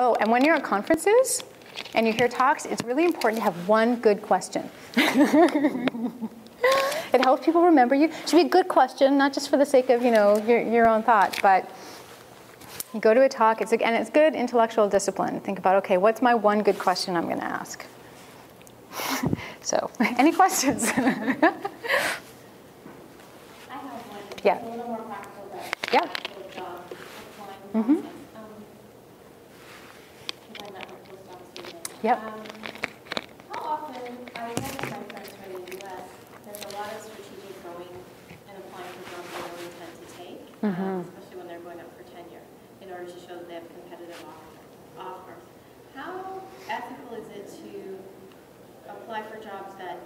Oh, and when you're at conferences and you hear talks, it's really important to have one good question. It helps people remember you. It should be a good question, not just for the sake of, your own thoughts, but you go to a talk, and it's good intellectual discipline. Think about, okay, what's my one good question I'm going to ask? So, any questions? I have one. Yeah. It's a little more practical, but Yeah. actual job applying Mm-hmm. process. Because I met with postdocs today. Yep. How often, I know from my friends from the U.S., there's a lot of strategic going and applying for jobs they really intend to take, especially when they're going up for tenure, in order to show that they have competitive offers. How ethical is it to apply for jobs that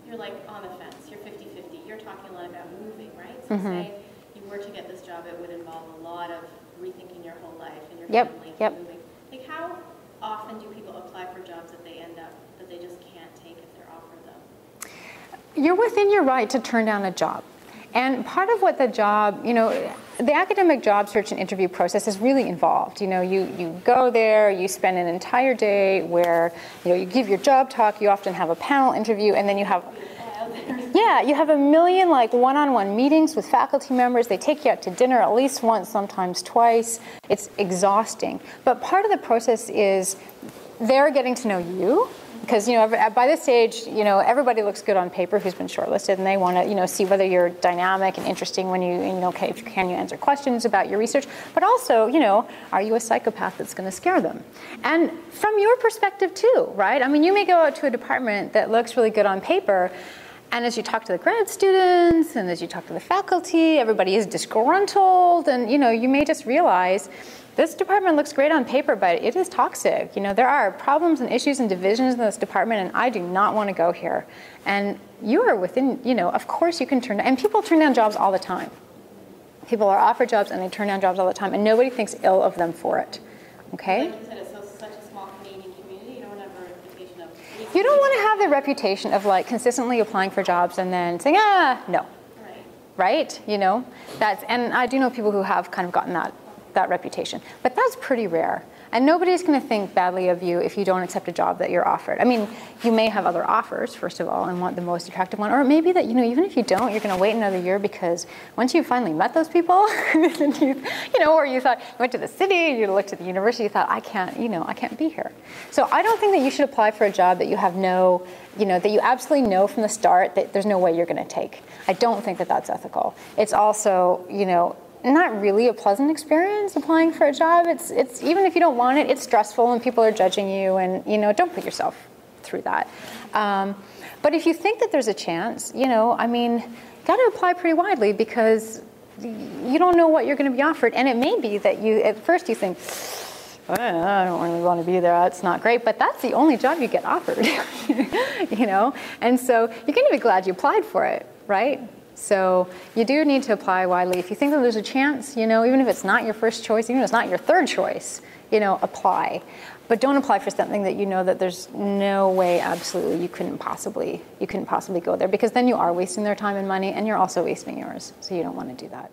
you're like on the fence, you're 50-50, you're talking a lot about moving, right? So say you were to get this job, it would involve a lot of rethinking your whole life and your family and moving. Like, how often do people apply for jobs that they just can't take if they're offered them? You're within your right to turn down a job. And part of what the job, the academic job search and interview process is really involved. You go there, you spend an entire day where, you give your job talk, you often have a panel interview, and then you have a million one-on-one meetings with faculty members. They take you out to dinner at least once, sometimes twice. It's exhausting. But part of the process is they're getting to know you. Because, by this stage, everybody looks good on paper who's been shortlisted, and they want to, see whether you're dynamic and interesting when can you answer questions about your research, but also, are you a psychopath that's going to scare them? And from your perspective, too, right? I mean, you may go out to a department that looks really good on paper, and as you talk to the grad students, and as you talk to the faculty, everybody is disgruntled, and, you may just realize, this department looks great on paper, but it is toxic. There are problems and issues and divisions in this department, and I do not want to go here. And you are within, of course you can turn down, and people turn down jobs all the time. People are offered jobs and they turn down jobs all the time, and nobody thinks ill of them for it. Okay? Like you said, it's such a small Canadian community, you don't have a reputation of... You don't want to have the reputation of consistently applying for jobs and then saying, no. Right? And I do know people who have kind of gotten that reputation. But that's pretty rare. And nobody's going to think badly of you if you don't accept a job that you're offered. I mean, you may have other offers, first of all, and want the most attractive one. Or maybe that, even if you don't, you're going to wait another year because once you finally met those people, or you thought, you went to the city, you looked at the university, you thought, I can't be here. So I don't think that you should apply for a job that you have that you absolutely know from the start that there's no way you're going to take. I don't think that that's ethical. It's also, not really a pleasant experience applying for a job. It's even if you don't want it, it's stressful and people are judging you, and don't put yourself through that. But if you think that there's a chance, got to apply pretty widely because you don't know what you're going to be offered, and it may be that at first you think, I don't really want to be there, that's not great, but that's the only job you get offered, and so you're going to be glad you applied for it, right? So you do need to apply widely. If you think that there's a chance, even if it's not your first choice, even if it's not your third choice, apply. But don't apply for something that that there's no way, absolutely, you couldn't possibly go there, because then you are wasting their time and money, and you're also wasting yours. So you don't want to do that.